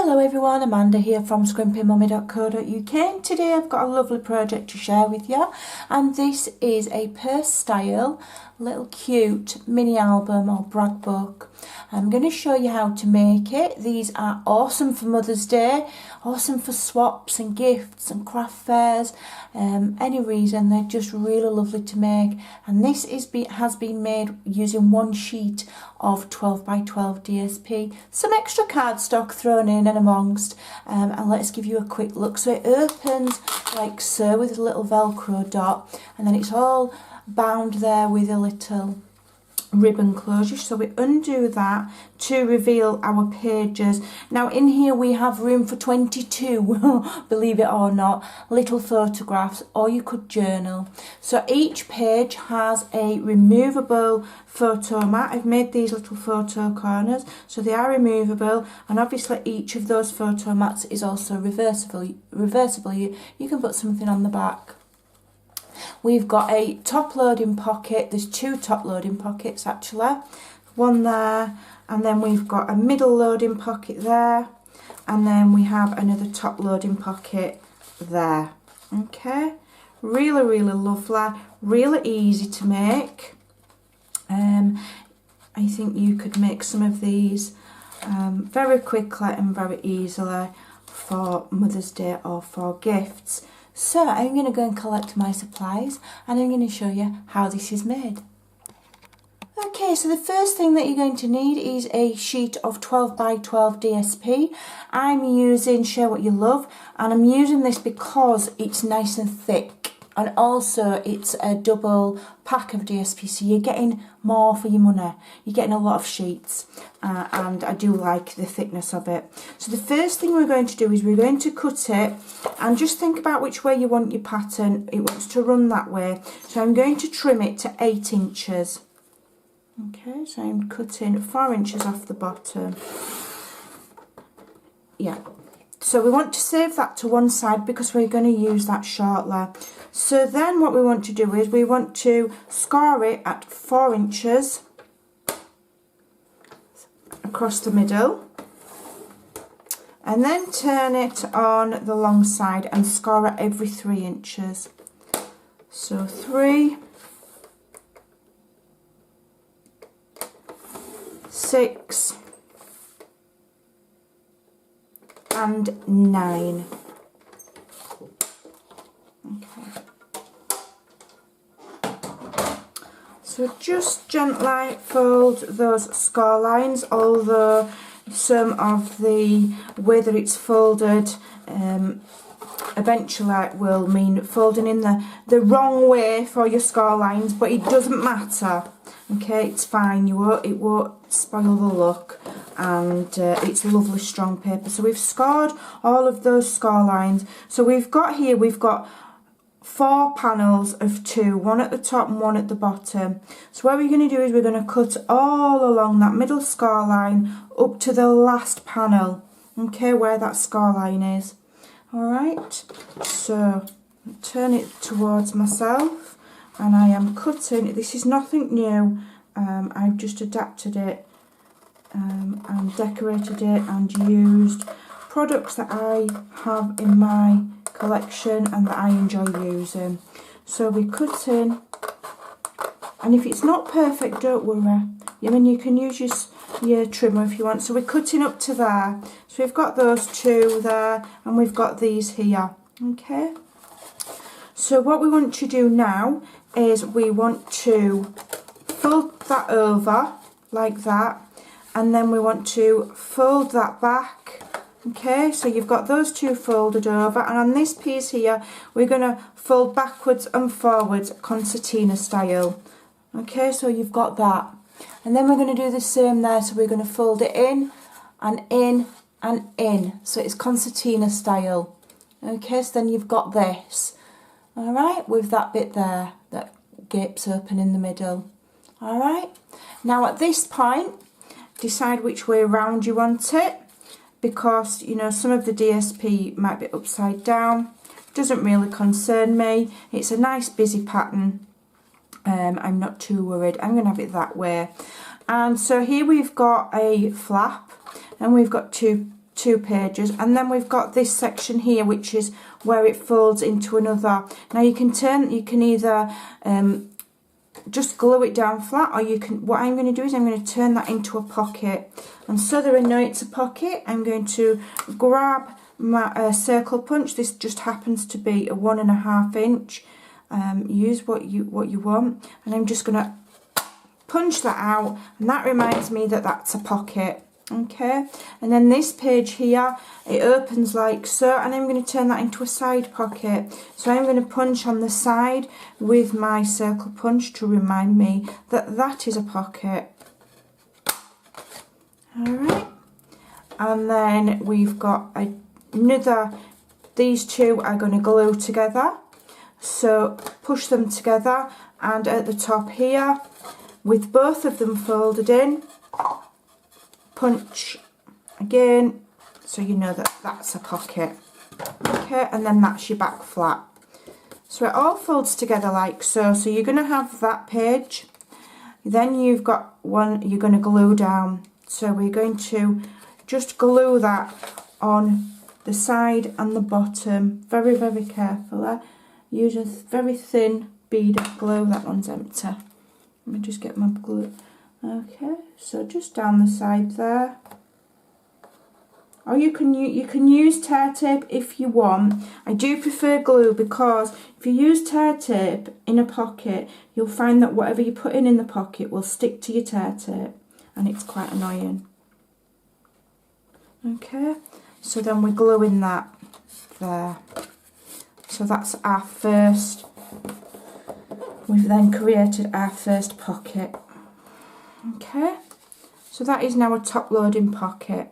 Hello everyone, Amanda here from Scrimpingmommy.co.uk, and today I've got a lovely project to share with you, and this is a purse style little cute mini album or brag book. I'm going to show you how to make it. These are awesome for Mother's Day, awesome for swaps and gifts and craft fairs, any reason. They're just really lovely to make, and this has been made using one sheet of 12 by 12 DSP, some extra cardstock thrown in and amongst, and let's give you a quick look. So it opens like so with a little velcro dot, and then it's all bound there with a little ribbon closure. So we undo that to reveal our pages. Now in here we have room for 22 believe it or not, little photographs, or you could journal. So each page has a removable photo mat. I've made these little photo corners so they are removable, and obviously each of those photo mats is also reversible. You can put something on the back. We've got a top loading pocket. There's two top loading pockets actually, one there, and then we've got a middle loading pocket there, and then we have another top loading pocket there. Okay, really lovely, really easy to make. I think you could make some of these very quickly and very easily for Mother's Day or for gifts. So I'm going to go and collect my supplies, and I'm going to show you how this is made. Okay, so the first thing that you're going to need is a sheet of 12 by 12 DSP. I'm using Share What You Love, and I'm using this because it's nice and thick, and also it's a double pack of DSP, so you're getting more for your money. You're getting a lot of sheets, and I do like the thickness of it. So the first thing we're going to do is we're going to cut it, and just think about which way you want your pattern. It wants to run that way, so I'm going to trim it to 8 inches. Okay, so I'm cutting 4 inches off the bottom. Yeah, so we want to save that to one side because we're going to use that shortly. So then what we want to do is we want to score it at 4 inches across the middle, and then turn it on the long side and score it every 3 inches. So 3, 6 and 9. Okay. So just gently fold those score lines, although some of the way that it's folded eventually will mean folding in the wrong way for your score lines, but it doesn't matter. Okay, it's fine. It won't spoil the look, and it's lovely strong paper. So we've scored all of those score lines. So we've got 4 panels of 2, one at the top and one at the bottom. So what we're going to do is we're going to cut all along that middle score line up to the last panel, okay, where that score line is. Alright, so turn it towards myself, and I am cutting. This is nothing new, I've just adapted it and decorated it and used products that I have in my collection and that I enjoy using. So we cut in, and if it's not perfect, don't worry. I mean, you can use your trimmer if you want. So we're cutting up to there. So we've got those 2 there, and we've got these here. Okay. So what we want to do now is we want to fold that over like that, and then we want to fold that back. Okay, so you've got those 2 folded over, and on this piece here we're going to fold backwards and forwards concertina style. Okay, so you've got that, and then we're going to do the same there. So we're going to fold it in and in and in, so it's concertina style. Okay, so then you've got this, alright, with that bit there that gapes open in the middle. Alright, now at this point decide which way round you want it, because you know some of the DSP might be upside down. Doesn't really concern me. It's a nice busy pattern. I'm not too worried. I'm going to have it that way. And so here we've got a flap, and we've got two 2 pages, and then we've got this section here, which is where it folds into another. Now you can either just glue it down flat, or you can, what I'm going to do is I'm going to turn that into a pocket. And so that I know it's a pocket, I'm going to grab my circle punch. This just happens to be a 1.5 inch. Use what you want, and I'm just going to punch that out, and that reminds me that that's a pocket. Okay, and then this page here, it opens like so, and I'm going to turn that into a side pocket. So I'm going to punch on the side with my circle punch to remind me that that is a pocket. Alright, and then we've got another, these two are going to glue together. So push them together, and at the top here, with both of them folded in, punch again, so you know that that's a pocket. Okay, and then that's your back flap. So it all folds together like so. So you're going to have that page, then you've got one you're going to glue down. So we're going to just glue that on the side and the bottom very, very carefully. Use a very thin bead of glue. That one's empty. Let me just get my glue. Okay, so just down the side there. Or you can use tear tape if you want. I do prefer glue, because if you use tear tape in a pocket, you'll find that whatever you put in the pocket will stick to your tear tape, and it's quite annoying. Okay, so then we're gluing that there. So that's our first, we've then created our first pocket. Okay, so that is now a top loading pocket.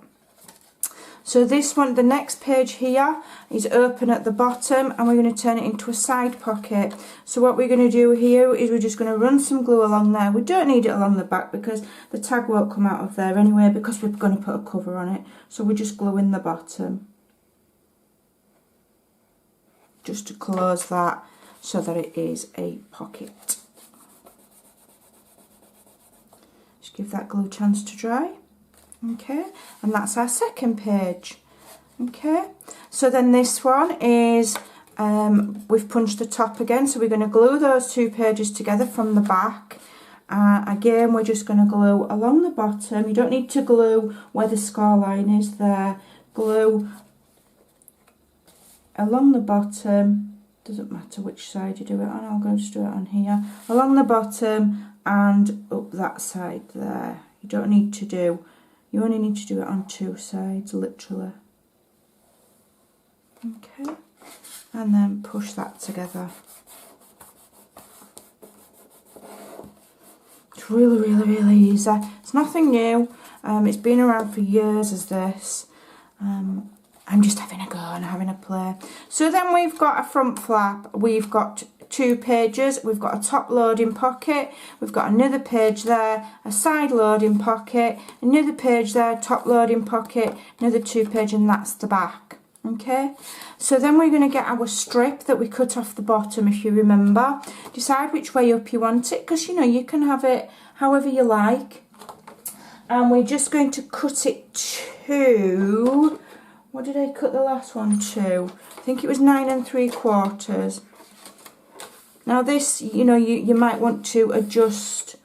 So this one, the next page here, is open at the bottom, and we're going to turn it into a side pocket. So what we're going to do here is we're just going to run some glue along there. We don't need it along the back because the tag won't come out of there anyway, because we're going to put a cover on it. So we just glue in the bottom, just to close that so that it is a pocket. Just give that glue a chance to dry. Okay, and that's our second page. Okay, so then this one is, we've punched the top again, so we're going to glue those 2 pages together from the back. Again, we're just going to glue along the bottom. You don't need to glue where the score line is there. Glue along the bottom, doesn't matter which side you do it on, I'll go just do it on here, along the bottom and up that side there. You don't need to do, you only need to do it on 2 sides, literally. Okay, and then push that together. It's really, really, really easy. It's nothing new. It's been around for years as this. I'm just having a go and having a play. So then we've got a front flap, we've got 2 pages, we've got a top loading pocket, we've got another page there, a side loading pocket, another page there, top loading pocket, another 2 page, and that's the back. Okay, so then we're going to get our strip that we cut off the bottom, if you remember. Decide which way up you want it, because you know you can have it however you like. And we're just going to cut it to, what did I cut the last one to? I think it was 9 3/4. Now this, you know, you might want to adjust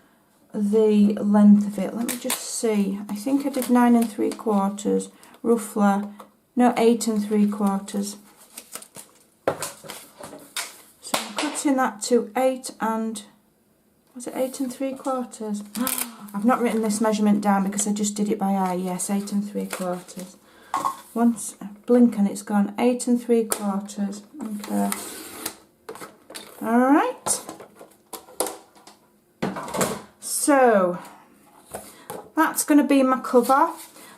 the length of it. Let me just see. I think I did 9 3/4, roughly. No, 8 3/4. So I'm cutting that to 8 and, was it 8 3/4? I've not written this measurement down because I just did it by eye. Yes, 8 3/4. Once I blink and it's gone. 8 3/4. Okay. Alright. So that's going to be my cover.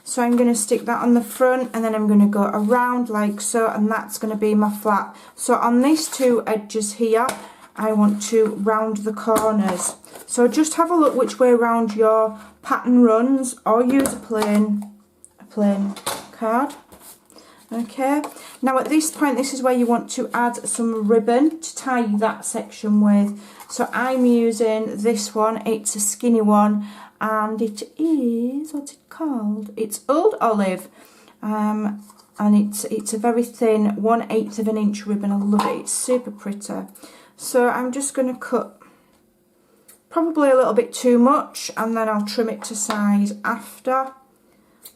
So I'm going to stick that on the front, and then I'm going to go around like so, and that's going to be my flap. So on these 2 edges here, I want to round the corners. So just have a look which way round your pattern runs, or use a plain card. Okay, now at this point, this is where you want to add some ribbon to tie that section with. So I'm using this one, it's a skinny one, and it is, what's it called? It's Old Olive. and it's a very thin 1/8 of an inch ribbon. I love it, it's super pretty. So I'm just going to cut probably a little bit too much, and then I'll trim it to size after.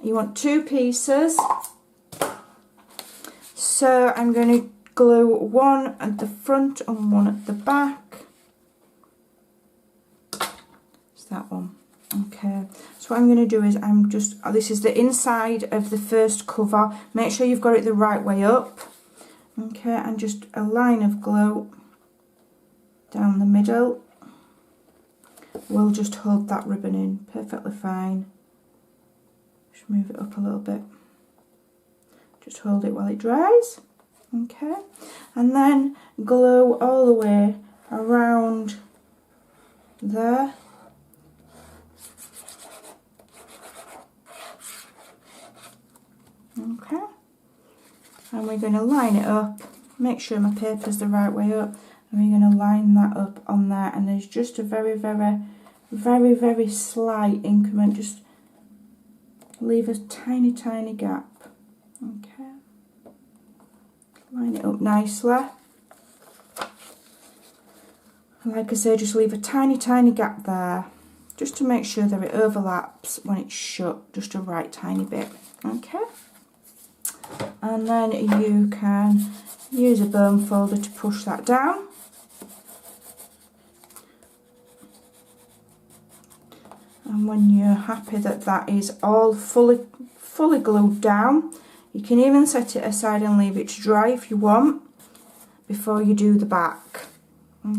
You want 2 pieces, so I'm going to glue one at the front and one at the back. It's that one. Okay, so what I'm going to do is this is the inside of the first cover. Make sure you've got it the right way up. Okay, and just a line of glue down the middle will just hold that ribbon in perfectly fine. Just move it up a little bit. Just hold it while it dries. Okay, and then glue all the way around there. Okay, and we're going to line it up. Make sure my paper's the right way up, and we're going to line that up on there. And there's just a very, very, very, very slight increment. Just leave a tiny, tiny gap. Okay, line it up nicely. And like I say, just leave a tiny, tiny gap there, just to make sure that it overlaps when it's shut, just a right tiny bit. Okay. And then you can use a bone folder to push that down. And when you're happy that that is all fully glued down, you can even set it aside and leave it to dry if you want before you do the back.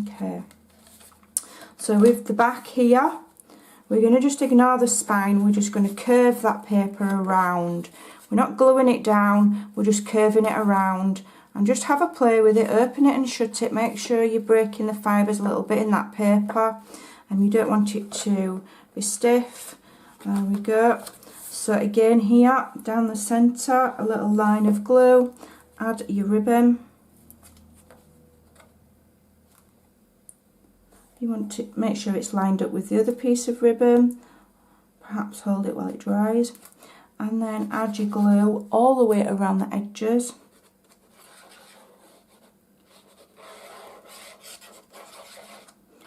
Okay. So with the back here, we're going to just ignore the spine. We're just going to curve that paper around. We're not gluing it down, we're just curving it around, and just have a play with it. Open it and shut it. Make sure you're breaking the fibres a little bit in that paper, and you don't want it to be stiff. There we go. So again here, down the centre, a little line of glue, add your ribbon. You want to make sure it's lined up with the other piece of ribbon, perhaps hold it while it dries. And then add your glue all the way around the edges.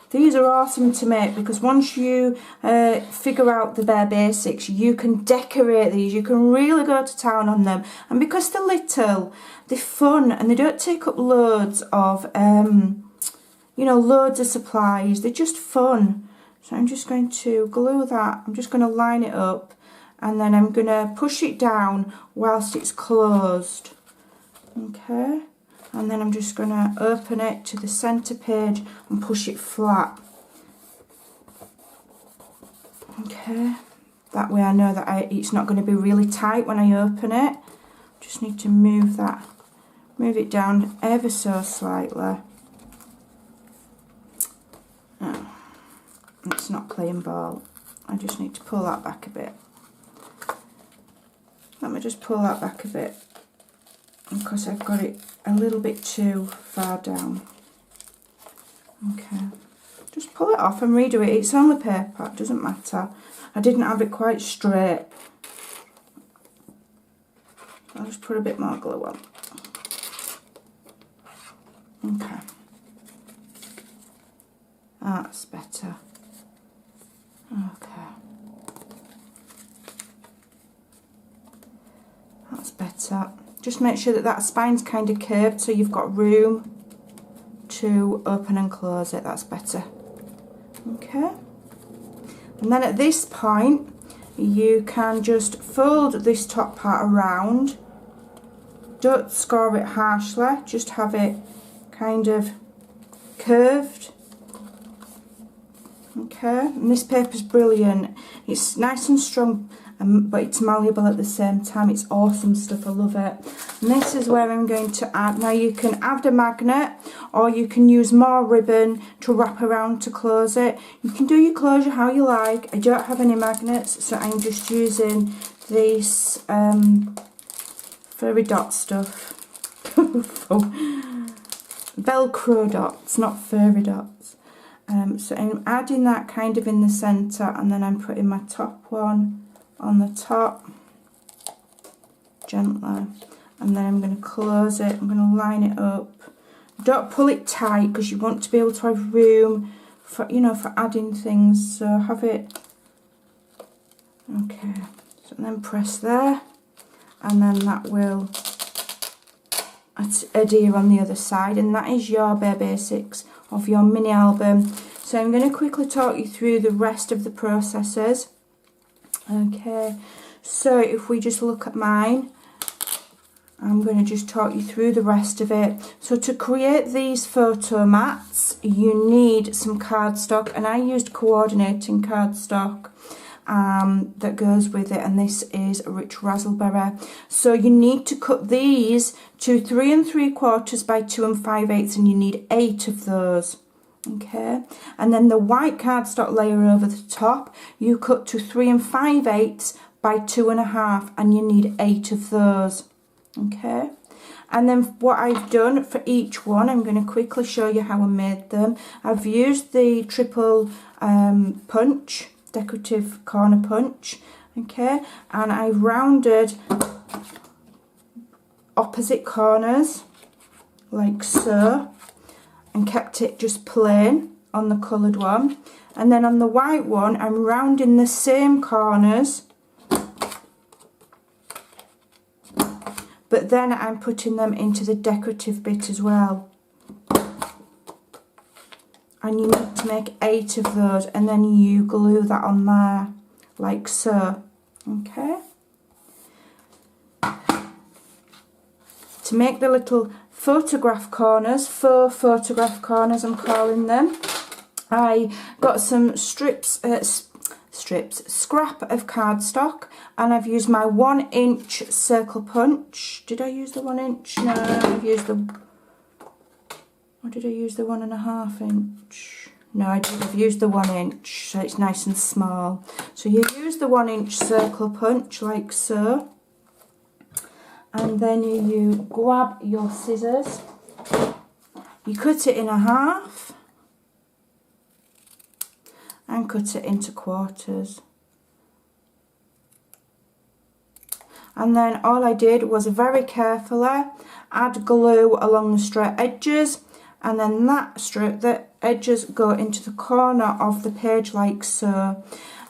These are awesome to make because once you figure out the bare basics, you can decorate these. You can really go to town on them. And because they're little, they're fun and they don't take up loads of, you know, loads of supplies. They're just fun. So I'm just going to glue that. I'm just going to line it up. And then I'm going to push it down whilst it's closed. Okay. And then I'm just going to open it to the centre page and push it flat. Okay. That way I know that it's not going to be really tight when I open it. Just need to move it down ever so slightly. Oh, it's not playing ball. I just need to pull that back a bit. Let me just pull that back a bit because I've got it a little bit too far down. Okay, just pull it off and redo it. It's only paper, it doesn't matter. I didn't have it quite straight. I'll just put a bit more glue on. Okay, that's better. Okay. That's better. Just make sure that that spine's kind of curved so you've got room to open and close it. That's better. Okay. And then at this point, you can just fold this top part around. Don't score it harshly, just have it kind of curved. Okay, and this paper's brilliant. It's nice and strong, but it's malleable at the same time. It's awesome stuff, I love it. And this is where I'm going to add, now you can add a magnet or you can use more ribbon to wrap around to close it. You can do your closure how you like. I don't have any magnets, so I'm just using this furry dot stuff. Velcro dots, not furry dots. So I'm adding that kind of in the centre, and then I'm putting my top one on the top, gently. And then I'm going to close it, I'm going to line it up. Don't pull it tight because you want to be able to have room for, you know, for adding things. So have it, okay, so then press there, and then that will adhere on the other side, and that is your bare basics of your mini album. So I'm going to quickly talk you through the rest of the processes. Okay, so if we just look at mine, I'm going to just talk you through the rest of it. So to create these photo mats, you need some cardstock, and I used coordinating cardstock that goes with it, and this is rich raspberry. So you need to cut these to 3 3/4 by 2 5/8, and you need 8 of those. Okay, and then the white cardstock layer over the top, you cut to 3 5/8 by 2 1/2, and you need 8 of those. Okay, and then what I've done for each one, I'm going to quickly show you how I made them. I've used the triple punch, decorative corner punch, okay, and I rounded opposite corners like so, and kept it just plain on the coloured one. And then on the white one, I'm rounding the same corners, but then I'm putting them into the decorative bit as well. And you need to make 8 of those, and then you glue that on there, like so. Okay. To make the little photograph corners, faux photograph corners I'm calling them, I got some scrap of cardstock, and I've used my 1-inch circle punch. Did I use the 1 inch? No, I've used the, or did I use the 1 1/2 inch? No, I did. I've used the 1 inch, so it's nice and small. So you use the 1-inch circle punch like so, and then you grab your scissors, you cut it in half, and cut it into quarters. And then all I did was very carefully add glue along the straight edges, and then the edges go into the corner of the page like so,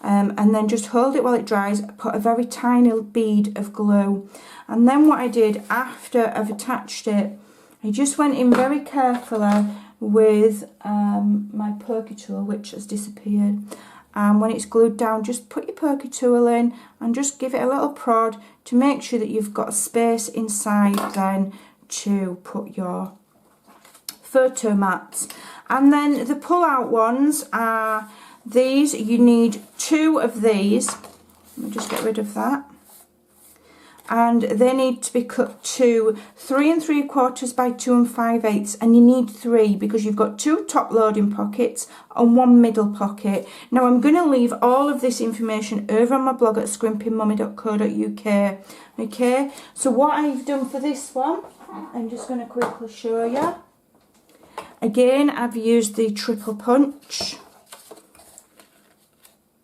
and then just hold it while it dries, put a very tiny bead of glue. And then what I did after I've attached it, I just went in very carefully with my pokey tool, which has disappeared, and when it's glued down, just put your pokey tool in and just give it a little prod to make sure that you've got space inside then to put your photo mats. And then the pull out ones are these. You need 2 of these. Let me just get rid of that. And they need to be cut to 3 3/4 by 2 5/8, and you need 3 because you've got 2 top loading pockets and 1 middle pocket. Now I'm going to leave all of this information over on my blog at scrimpingmommy.co.uk. Okay, so what I've done for this one, I'm just going to quickly show you. Again, I've used the triple punch,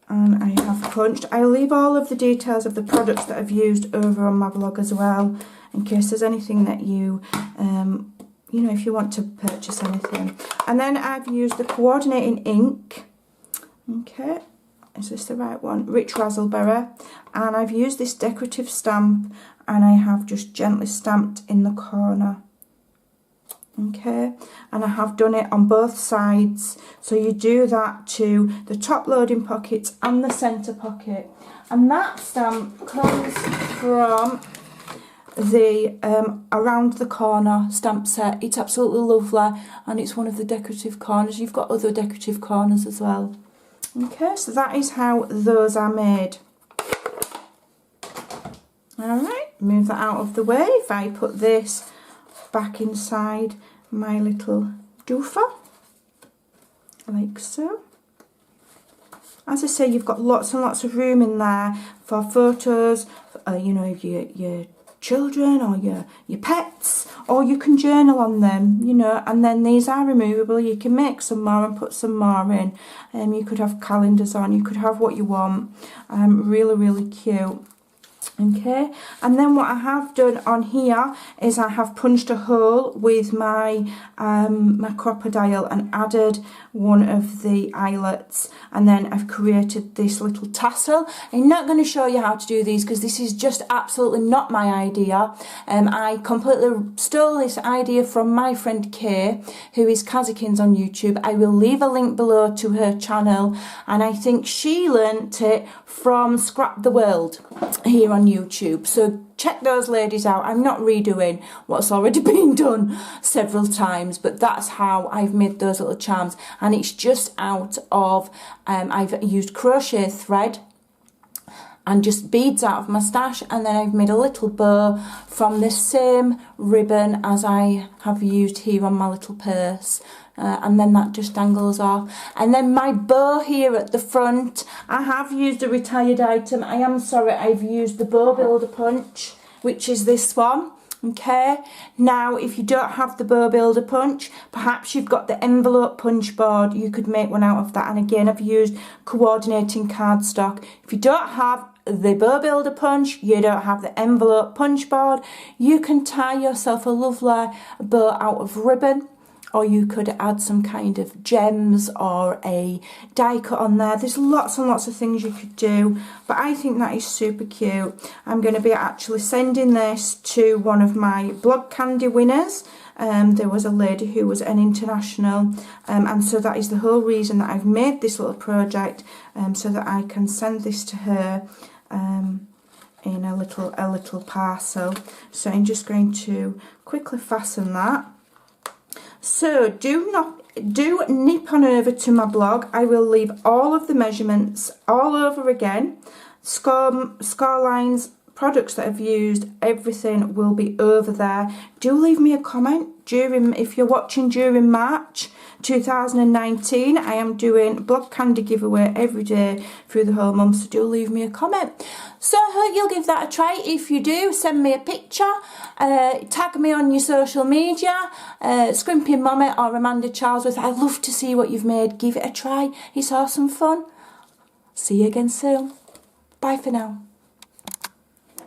and I have punched. I'll leave all of the details of the products that I've used over on my blog as well, in case there's anything that you, you know, if you want to purchase anything. And then I've used the coordinating ink. Okay, is this the right one? Rich Raspberry. And I've used this decorative stamp, and I have just gently stamped in the corner. Okay, and I have done it on both sides, so you do that to the top loading pockets and the centre pocket. And that stamp comes from the Around the Corner stamp set. It's absolutely lovely, and it's one of the decorative corners. You've got other decorative corners as well. Okay, so that is how those are made. Alright, move that out of the way. If I put this back inside my little doofer, like so. As I say, you've got lots and lots of room in there for photos, you know, your children or your pets, or you can journal on them, you know. And then these are removable. You can make some more and put some more in. You could have calendars on, you could have what you want. Really, really cute. Okay, and then what I have done on here is I have punched a hole with my my crocodile and added one of the eyelets, and then I've created this little tassel. I'm not going to show you how to do these because this is just absolutely not my idea. I completely stole this idea from my friend Kay, who is Kazakins on YouTube. I will leave a link below to her channel, and I think she learnt it from Scrap the World here on YouTube. So check those ladies out. I'm not redoing what's already been done several times, but that's how I've made those little charms, and it's just out of I've used crochet thread and just beads out of my stash, and then I've made a little bow from the same ribbon as I have used here on my little purse. And then that just dangles off. And then my bow here at the front, I have used a retired item. I am sorry, I've used the Bow Builder Punch, which is this one. Okay, now if you don't have the Bow Builder Punch, perhaps you've got the envelope punch board, you could make one out of that. And again, I've used coordinating cardstock. If you don't have the Bow Builder Punch, you don't have the envelope punch board, you can tie yourself a lovely bow out of ribbon, or you could add some kind of gems or a die cut on there. There's lots and lots of things you could do, but I think that is super cute. I'm going to be actually sending this to one of my blog candy winners. There was a lady who was an international, and so that is the whole reason that I've made this little project, so that I can send this to her in a little parcel. So I'm just going to quickly fasten that. So do nip on over to my blog. I will leave all of the measurements all over again. Score lines, products that I've used, everything will be over there. Do leave me a comment if you're watching during March 2019. I am doing blog candy giveaway every day through the whole month, so do leave me a comment. So I hope you'll give that a try. If you do, send me a picture, tag me on your social media, Scrimpingmommy or Amanda Charlesworth. I'd love to see what you've made. Give it a try. It's awesome fun. See you again soon. Bye for now.